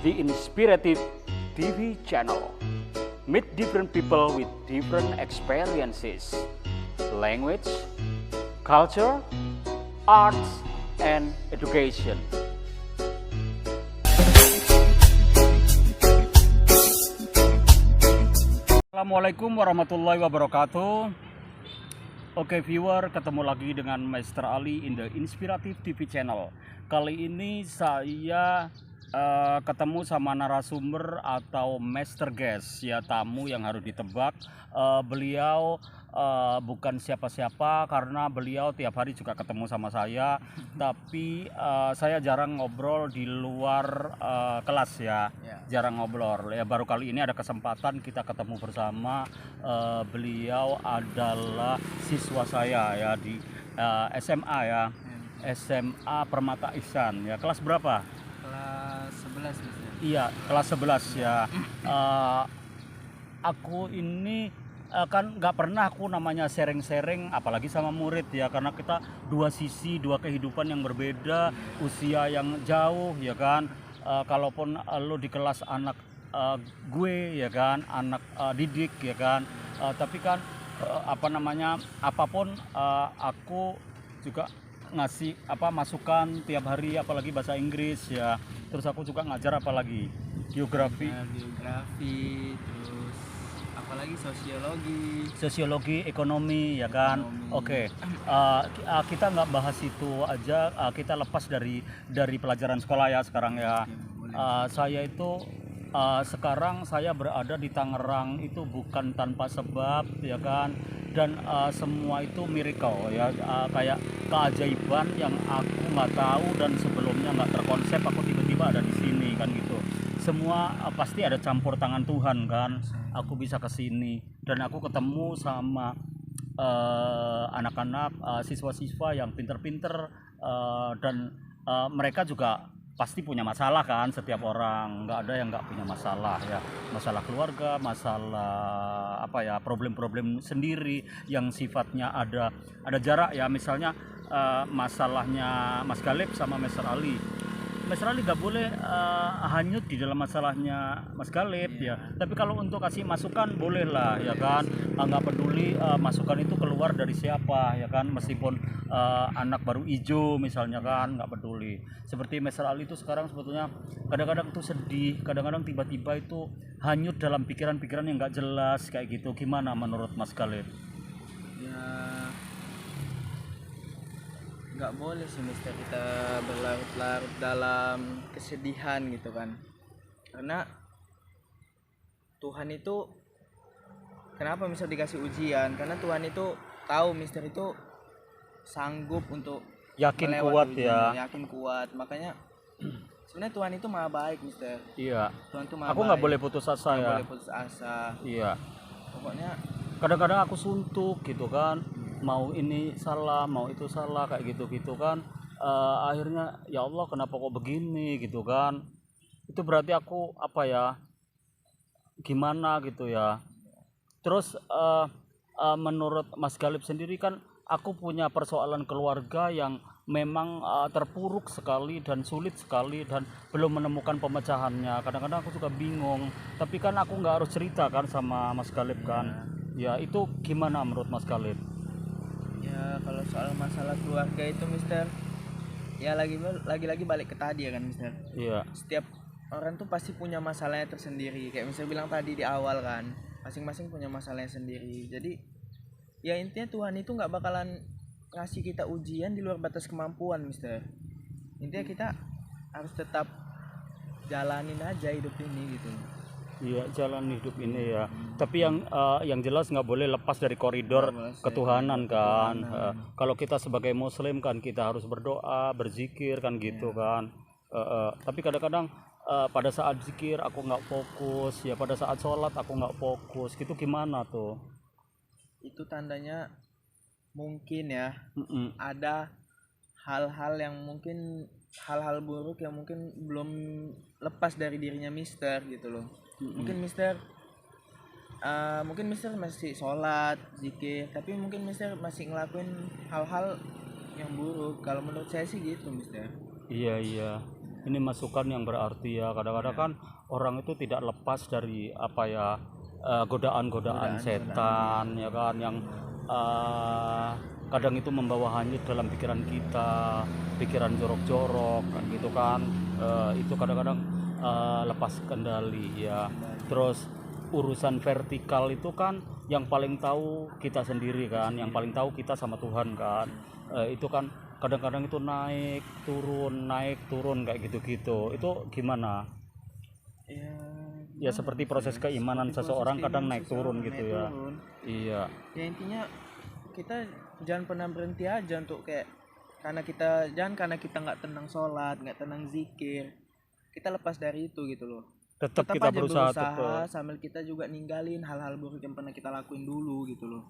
the Inspirative TV channel. Meet different people with different experiences, language, culture, arts, and education. Assalamualaikum warahmatullahi wabarakatuh. Oke viewer, ketemu lagi dengan Master Ali in the Inspirative TV channel. Kali ini saya ketemu sama narasumber atau master guest, ya tamu yang harus ditebak. Beliau bukan siapa-siapa karena beliau tiap hari juga ketemu sama saya, tapi saya jarang ngobrol di luar kelas ya, jarang ngobrol ya. Baru kali ini ada kesempatan kita ketemu bersama. Beliau adalah siswa saya ya di SMA ya, SMA Permata Ihsan ya. Kelas berapa? Kelas 11 Mas. Iya, kelas 11 ya. Aku ini kan nggak pernah aku namanya sharing-sharing apalagi sama murid ya, karena kita dua sisi, dua kehidupan yang berbeda, usia yang jauh ya kan. Kalaupun lo di kelas anak gue ya kan, anak didik ya kan, tapi kan apapun aku juga ngasih masukan tiap hari, apalagi bahasa Inggris ya. Terus aku juga ngajar apalagi geografi, terus apalagi sosiologi, ekonomi ya kan. Oke. Kita nggak bahas itu aja, kita lepas dari pelajaran sekolah ya sekarang ya. Saya itu sekarang saya berada di Tangerang itu bukan tanpa sebab ya kan, dan semua itu miracle ya, kayak keajaiban yang aku nggak tahu dan sebelumnya nggak terkonsep, aku tiba-tiba ada di sini kan gitu. Semua pasti ada campur tangan Tuhan kan. Aku bisa ke sini dan aku ketemu sama anak-anak, siswa-siswa yang pinter-pinter, dan mereka juga pasti punya masalah kan. Setiap orang, nggak ada yang nggak punya masalah ya, masalah keluarga, masalah problem-problem sendiri yang sifatnya ada jarak ya. Misalnya masalahnya Mas Galib sama Master Ali. Master Ali nggak boleh hanyut di dalam masalahnya Mas Galib ya. Tapi kalau untuk kasih masukan boleh lah ya kan. Nggak peduli masukan itu keluar dari siapa ya kan. Meskipun anak baru ijo misalnya kan, nggak peduli. Seperti Master Ali itu sekarang sebetulnya kadang-kadang tuh sedih, kadang-kadang tiba-tiba itu hanyut dalam pikiran-pikiran yang nggak jelas kayak gitu. Gimana menurut Mas Galib? Ya nggak boleh sih Mister kita berlarut-larut dalam kesedihan gitu kan. Karena Tuhan itu kenapa Mister dikasih ujian? Karena Tuhan itu tahu Mister itu sanggup untuk Yakin melewati kuat ujian, ya. yakin kuat. Makanya sebenarnya Tuhan itu maha baik Mister. Iya. Tuhan itu maha Aku nggak baik. boleh putus asa Nggak ya. boleh putus asa. Iya. Pokoknya Kadang-kadang aku suntuk gitu kan, mau ini salah, mau itu salah kayak gitu kan. Akhirnya ya Allah kenapa kok begini gitu kan. Itu berarti aku gimana gitu ya. Terus menurut Mas Galib sendiri kan, aku punya persoalan keluarga yang memang terpuruk sekali dan sulit sekali dan belum menemukan pemecahannya. Kadang-kadang aku juga bingung, tapi kan aku nggak harus cerita kan sama Mas Galib kan. Ya itu gimana menurut Mas Galib? ya kalau soal masalah keluarga itu Mister, ya lagi balik ke tadi ya kan Mister. Iya. Setiap orang tuh pasti punya masalahnya tersendiri. Kayak Mister bilang tadi di awal kan, masing-masing punya masalahnya sendiri. Jadi ya intinya Tuhan itu nggak bakalan ngasih kita ujian di luar batas kemampuan Mister. Intinya kita harus tetap jalanin aja hidup ini gitu. Iya, jalan hidup ini ya. Tapi yang jelas nggak boleh lepas dari koridor ketuhanan kan. Kalau kita sebagai Muslim kan kita harus berdoa, berzikir kan gitu kan. Tapi kadang-kadang pada saat zikir aku nggak fokus ya, pada saat sholat aku nggak fokus. Gitu gimana tuh? Itu tandanya mungkin ya ada hal-hal buruk yang mungkin belum lepas dari dirinya Mister gitu loh. Mungkin Mister masih sholat, zikir, tapi mungkin Mister masih ngelakuin hal-hal yang buruk. Kalau menurut saya sih gitu Mister. Iya. ini masukan yang berarti ya. Kadang-kadang kan orang itu tidak lepas dari apa ya, godaan-godaan setan ya kan, yang kadang itu membawa hanyut dalam pikiran kita, pikiran jorok-jorok kan gitu kan. Itu kadang-kadang lepas kendali ya. Terus urusan vertikal itu kan yang paling tahu kita sendiri kan, yang paling tahu kita sama Tuhan kan. Itu kan kadang-kadang itu naik turun kayak gitu-gitu. Itu gimana ya, seperti proses keimanan seseorang kadang naik turun gitu ya. Iya ya, intinya kita jangan pernah berhenti aja untuk kayak, karena kita nggak tenang sholat, nggak tenang zikir, kita lepas dari itu gitu loh. tetap kita aja berusaha sambil kita juga ninggalin hal-hal buruk yang pernah kita lakuin dulu gitu loh.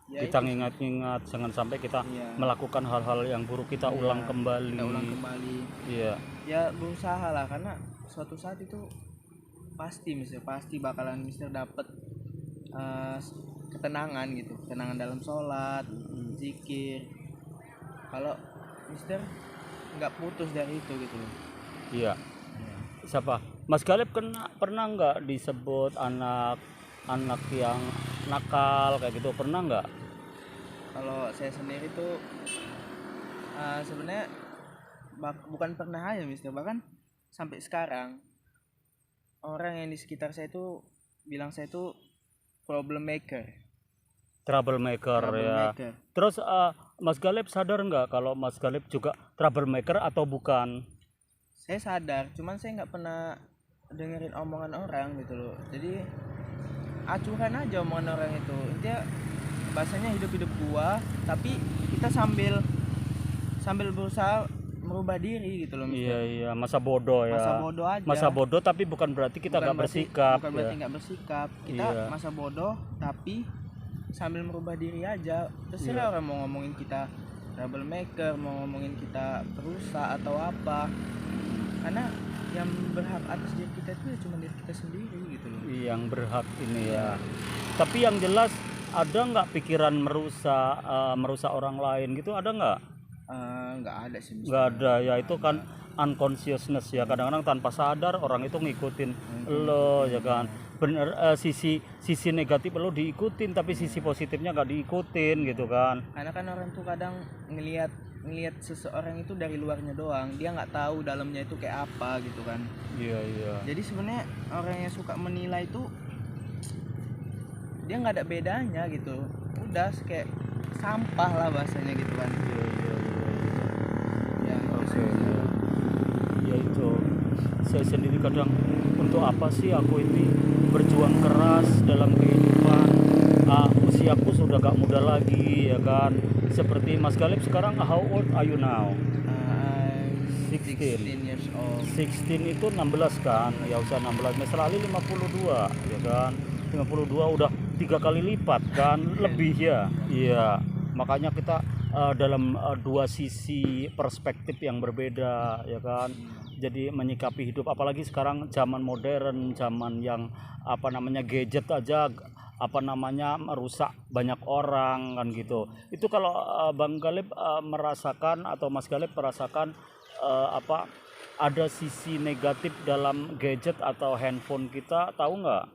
Ya, kita ngingat-ngingat jangan sampai kita melakukan hal-hal yang buruk, kita ulang kembali. Iya ya, berusaha lah, karena suatu saat itu pasti bakalan Mister dapet ketenangan gitu, ketenangan dalam sholat, zikir, kalau Mister nggak putus dari itu gitu loh. Iya. Siapa? Mas Galib pernah nggak disebut anak yang nakal kayak gitu, pernah nggak? Kalau saya sendiri tuh sebenarnya bukan pernah aja Mister, bahkan sampai sekarang orang yang di sekitar saya itu bilang saya itu troublemaker ya. Terus Mas Galib sadar nggak kalau Mas Galib juga troublemaker atau bukan? Saya sadar, cuman saya nggak pernah dengerin omongan orang gitu loh. Jadi acuhkan aja omongan orang itu. Intinya bahasanya hidup gua, tapi kita sambil berusaha merubah diri gitu loh Mister. Iya, masa bodoh ya. Masa bodoh tapi bukan berarti kita nggak bersikap. Bukan berarti nggak bersikap. Kita masa bodoh tapi sambil merubah diri aja. Terserah orang mau ngomongin kita troublemaker, mau ngomongin kita perusak atau apa. Karena yang berhak atas diri kita itu ya cuma diri kita sendiri gitu loh. Yang berhak ini ya. Tapi yang jelas ada nggak pikiran merusak orang lain gitu, ada nggak? Nggak ada sih. Nggak ada ya, itu kan unconsciousness ya. Kadang-kadang tanpa sadar orang itu ngikutin lo ya kan. Bener, sisi negatif lo diikutin tapi sisi positifnya nggak diikutin gitu kan. Karena kan orang tuh kadang ngelihat seseorang itu dari luarnya doang, dia nggak tahu dalamnya itu kayak apa gitu kan. Iya. Jadi sebenarnya orang yang suka menilai itu dia nggak ada bedanya gitu, udah kayak sampah lah bahasanya gitu kan. Ya oke. Ya itu saya sendiri kadang, untuk apa sih aku ini berjuang keras dalam kehidupan. Usiaku sudah gak muda lagi ya kan. Seperti Mas Galib sekarang, how old are you now? 16 years old. 16 itu 16 kan, ya usia 16. Mas Lali 52 ya kan. 52 udah 3 kali lipat kan, lebih ya. Iya, makanya kita dalam dua sisi perspektif yang berbeda ya kan. Jadi menyikapi hidup, apalagi sekarang zaman modern, zaman yang gadget aja merusak banyak orang kan gitu. Itu kalau Bang Galib merasakan atau Mas Galib merasakan ada sisi negatif dalam gadget atau handphone kita, tahu nggak?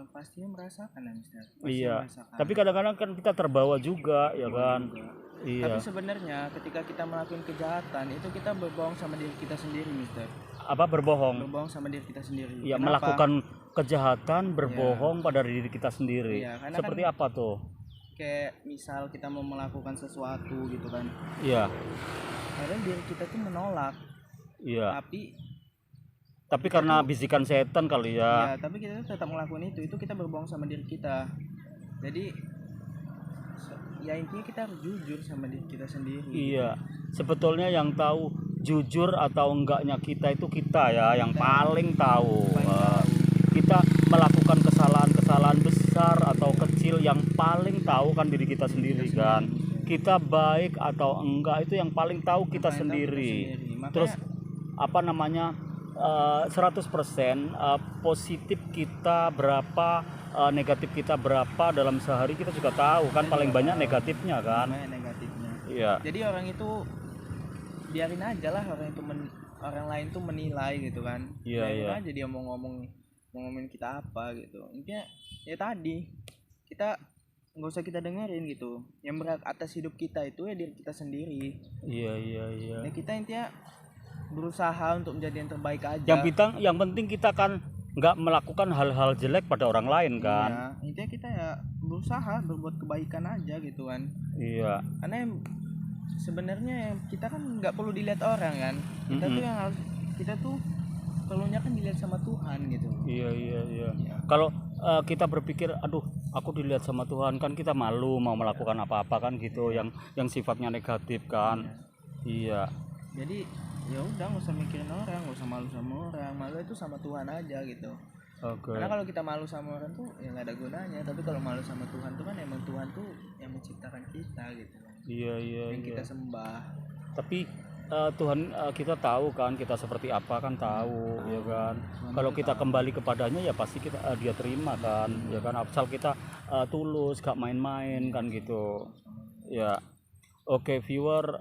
Pastinya merasakan ya Mister. Iya. Tapi kadang-kadang kan kita terbawa juga ya kan. Iya. Tapi sebenarnya ketika kita melakukan kejahatan itu kita berbohong sama diri kita sendiri Mister. Apa berbohong? Berbohong sama diri kita sendiri. Iya, melakukan kejahatan berbohong pada diri kita sendiri. Iya, seperti kan, apa tuh? Kayak misal kita mau melakukan sesuatu gitu kan. Iya. Kadang diri kita tuh menolak. Iya. Tapi karena bisikan setan kali ya. Iya, tapi kita tetap melakukan itu kita berbohong sama diri kita. Jadi ya intinya kita harus jujur sama diri kita sendiri. Iya, sebetulnya yang tahu jujur atau enggaknya kita itu kita ya, yang paling tahu. Kita melakukan kesalahan besar atau kecil, yang paling tahu kan diri kita sendiri kan. Kita baik atau enggak itu yang paling tahu kita sendiri. Terus 100% positif kita berapa, negatif kita berapa dalam sehari kita juga tahu kan, paling banyak negatifnya kan. Negatifnya. Iya. Jadi orang itu biarin aja lah orang itu orang lain tuh menilai gitu kan. Iya, Biarin iya. aja dia mau ngomongin kita apa gitu. Intinya ya tadi kita nggak usah kita dengerin gitu. Yang berhak atas hidup kita itu ya diri kita sendiri. Iya, iya, iya. Ya kita intinya berusaha untuk menjadi yang terbaik aja. Yang penting kita kan nggak melakukan hal-hal jelek pada orang lain kan. Iya, intinya kita ya berusaha berbuat kebaikan aja gitu kan. Iya. Karena sebenarnya kita kan nggak perlu dilihat orang kan. Kita tuh yang harus, kita tuh perlunya kan dilihat sama Tuhan gitu. Iya, iya, iya. Ya. Kalau kita berpikir, aduh, aku dilihat sama Tuhan, kan kita malu mau melakukan apa-apa kan gitu, yang sifatnya negatif kan. Iya. Jadi ya udah nggak usah mikirin orang, nggak usah malu sama orang. Malu itu sama Tuhan aja gitu. Oke. Karena kalau kita malu sama orang tuh ya nggak ada gunanya. Tapi kalau malu sama Tuhan tuh kan emang Tuhan tuh yang menciptakan kita gitu. Iya, iya, Yang iya. kita sembah. Tapi Tuhan, kita tahu kan kita seperti apa kan, tahu ya kan. Kalau kita kembali kepadanya ya pasti kita dia terima kan, ya kan, asal kita tulus, gak main-main kan gitu ya. Oke viewer,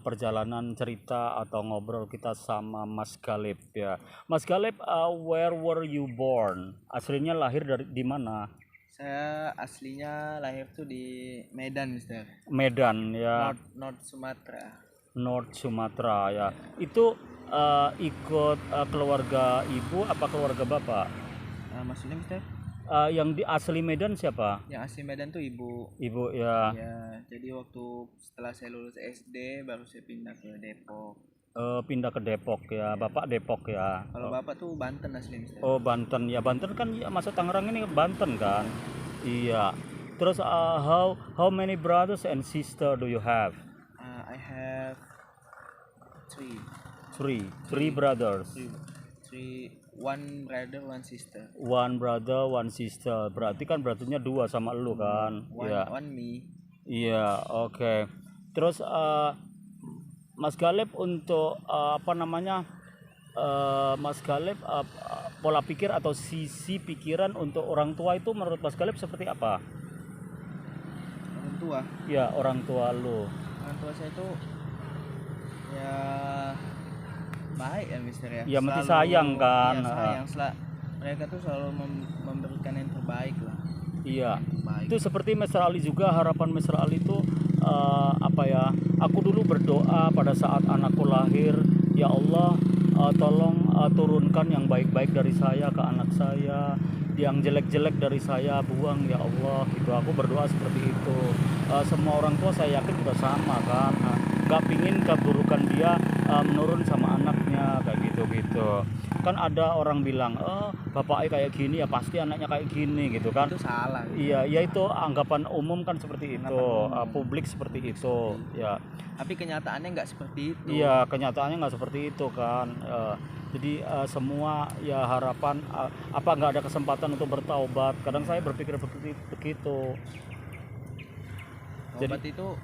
perjalanan cerita atau ngobrol kita sama Mas Galib ya. Mas Galib, where were you born? Aslinya lahir di mana? Saya aslinya lahir tuh di Medan, Mister. Medan ya. North Sumatera. North Sumatera ya. Itu ikut keluarga ibu apa keluarga bapak? Maksudnya, Mister? Yang di asli Medan siapa? Yang asli Medan tuh ibu. Ibu ya. Ya, jadi waktu setelah saya lulus SD baru saya pindah ke Depok. Pindah ke Depok ya. Bapak Depok ya. Kalau bapak tuh Banten asli, Mister. Oh Banten ya. Banten kan ya, masa Tangerang ini Banten kan. Iya. Terus how many brothers and sister do you have? I have Three brothers. One brother, one sister. One brother, one sister. Berarti kan berartinya dua sama lu kan? One me. Iya, oke. Terus Mas Galib untuk apa namanya? Mas Galib pola pikir atau sisi pikiran untuk orang tua itu menurut Mas Galib seperti apa? Orang tua. Ya, orang tua lu. Orang tua saya itu ya baik ya, Mister ya. Ya mesti sayang kan. Iya, sayang. Mereka tuh selalu memberikan yang terbaik lah. Iya. Baik. Itu seperti Mr. Ali juga, harapan Mr. Ali itu apa ya? Aku dulu berdoa pada saat anakku lahir, ya Allah, tolong turunkan yang baik-baik dari saya ke anak saya, yang jelek-jelek dari saya buang ya Allah. Gitu. Aku berdoa seperti itu. Semua orang tua saya yakin juga sama kan. Gak pingin keburukan dia menurun sama anaknya kayak gitu. Kan ada orang bilang, bapaknya kayak gini ya pasti anaknya kayak gini gitu kan. Itu salah. Iya, ya itu anggapan umum kan seperti itu, publik seperti itu, ya. Tapi kenyataannya nggak seperti itu. Iya, kenyataannya nggak seperti itu kan. Jadi semua ya harapan apa nggak ada kesempatan untuk bertaubat. Kadang saya berpikir begitu. Taubat itu,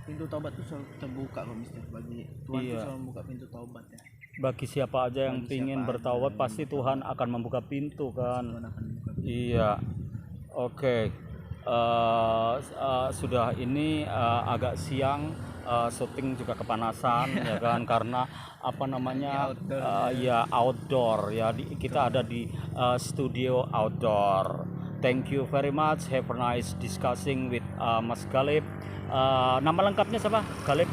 pintu taubat itu selalu terbuka kok, Mister, bagi Tuhan. Iya. Itu selalu membuka pintu taubat ya. Bagi siapa aja yang ingin bertaubat pasti Tuhan akan membuka pintu kan. Tuhan akan membuka pintu. Iya, oke. Sudah ini agak siang, syuting juga kepanasan ya kan, karena apa namanya outdoor ya, kita ada di studio outdoor. Thank you very much, have a nice discussing with Mas Galib. Nama lengkapnya siapa? Galib?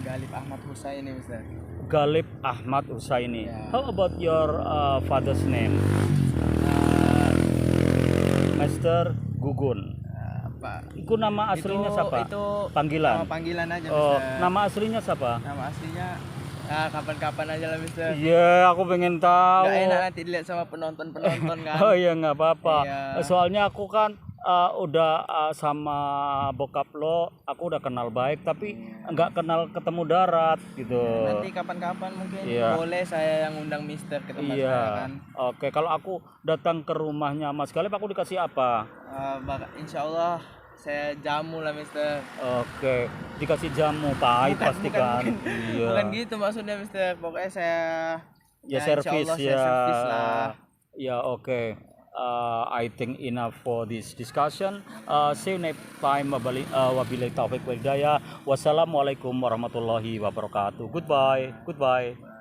Galib Ahmad Husaini, Mister. Galib Ahmad Husaini. Yeah. How about your father's name? Master Gugun. Pak. Itu nama aslinya siapa? Itu panggilan. nama panggilan aja, Oh, Mister. nama aslinya siapa? Nama aslinya kapan-kapan aja lah, Mister. Iya, aku pengen tahu. Gak enak nanti dilihat sama penonton kan. Oh iya, nggak apa-apa. Iya. Soalnya aku kan udah sama bokap lo, aku udah kenal baik, tapi nggak kenal ketemu darat gitu. Nanti kapan-kapan mungkin Iya. boleh saya yang undang Mister ke tempat Iya. saya kan. Oke, kalau aku datang ke rumahnya Mas Galib, aku dikasih apa? Insya Allah saya jamu lah, Mister. Oke, dikasih jamu pahit pasti kan. Iya. Bukan gitu maksudnya, Mister. Pokoknya saya Ya insya servis Allah ya. saya servis lah. Ya oke. I think enough for this discussion. See you next time. Wabillahi taufiq wal hidayah. Wassalamualaikum warahmatullahi wabarakatuh. Goodbye. Goodbye.